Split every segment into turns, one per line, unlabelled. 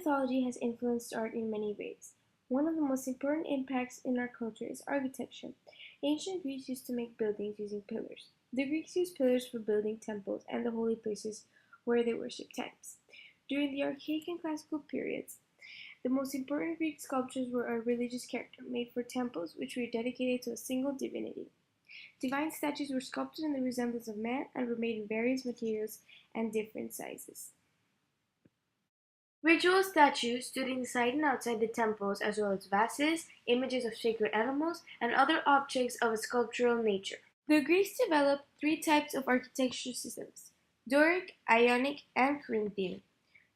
mythology has influenced art in many ways. One of the most important impacts in our culture is architecture. Ancient Greeks used to make buildings using pillars. The Greeks used pillars for building temples and the holy places where they worshipped Titan. During the Archaic and Classical periods, the most important Greek sculptures were a religious character made for temples which were dedicated to a single divinity. Divine statues were sculpted in the resemblance of man and were made in various materials and different sizes. Ritual statues stood inside and outside the temples, as well as vases, images of sacred animals, and other objects of a sculptural nature. The Greeks developed three types of architecture systems: Doric, Ionic, and Corinthian.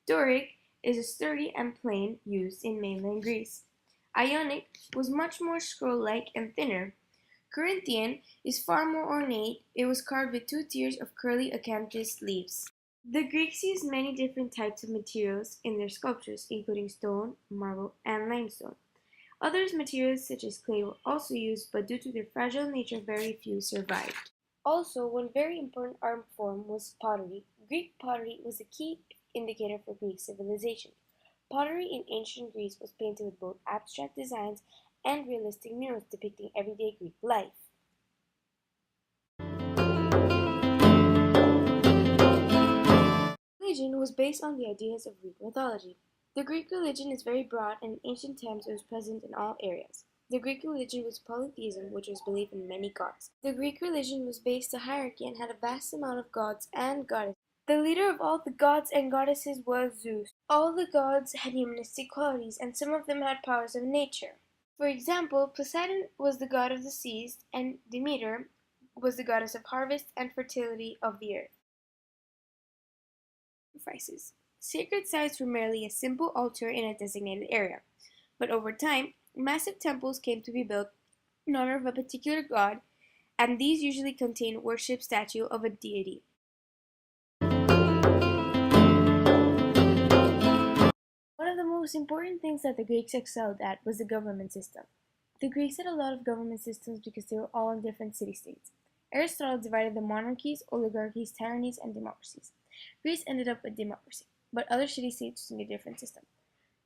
Doric is a sturdy and plain used in mainland Greece. Ionic was much more scroll-like and thinner. Corinthian is far more ornate. It was carved with two tiers of curly acanthus leaves. The Greeks used many different types of materials in their sculptures, including stone, marble, and limestone. Other materials such as clay were also used, but due to their fragile nature, very few survived. Also, one very important art form was pottery. Greek pottery was a key indicator for Greek civilization. Pottery in ancient Greece was painted with both abstract designs and realistic murals depicting everyday Greek life. Religion was based on the ideas of Greek mythology. The Greek religion is very broad, and in ancient times it was present in all areas. The Greek religion was polytheism, which was belief in many gods. The Greek religion was based on hierarchy and had a vast amount of gods and goddesses. The leader of all the gods and goddesses was Zeus. All the gods had humanistic qualities, and some of them had powers of nature. For example, Poseidon was the god of the seas, and Demeter was the goddess of harvest and fertility of the earth. Sacrifices. Sacred sites were merely a simple altar in a designated area, but over time, massive temples came to be built in honor of a particular god, and these usually contain worship statue of a deity. One of the most important things that the Greeks excelled at was the government system. The Greeks had a lot of government systems because they were all in different city-states. Aristotle divided the monarchies, oligarchies, tyrannies, and democracies. Greece ended up with democracy, but other city-states using a different system.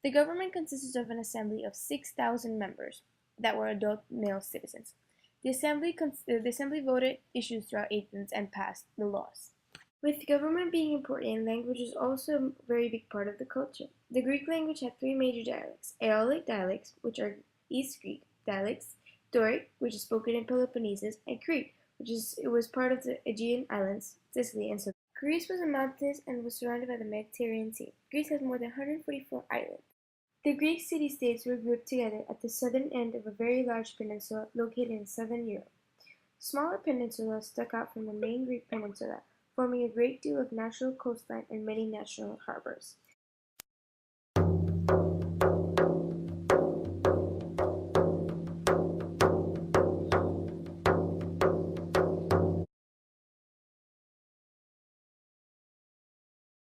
The government consisted of an assembly of 6,000 members that were adult male citizens. The assembly voted issues throughout Athens and passed the laws. With government being important, language is also a very big part of the culture. The Greek language had three major dialects: Aeolic dialects, which are East Greek dialects; Doric, which is spoken in Peloponnesus; and Crete, it was part of the Aegean Islands, Sicily, and so. Greece was a mountainous and was surrounded by the Mediterranean Sea. Greece has more than 144 islands. The Greek city-states were grouped together at the southern end of a very large peninsula located in southern Europe. Smaller peninsulas stuck out from the main Greek peninsula, forming a great deal of natural coastline and many natural harbors.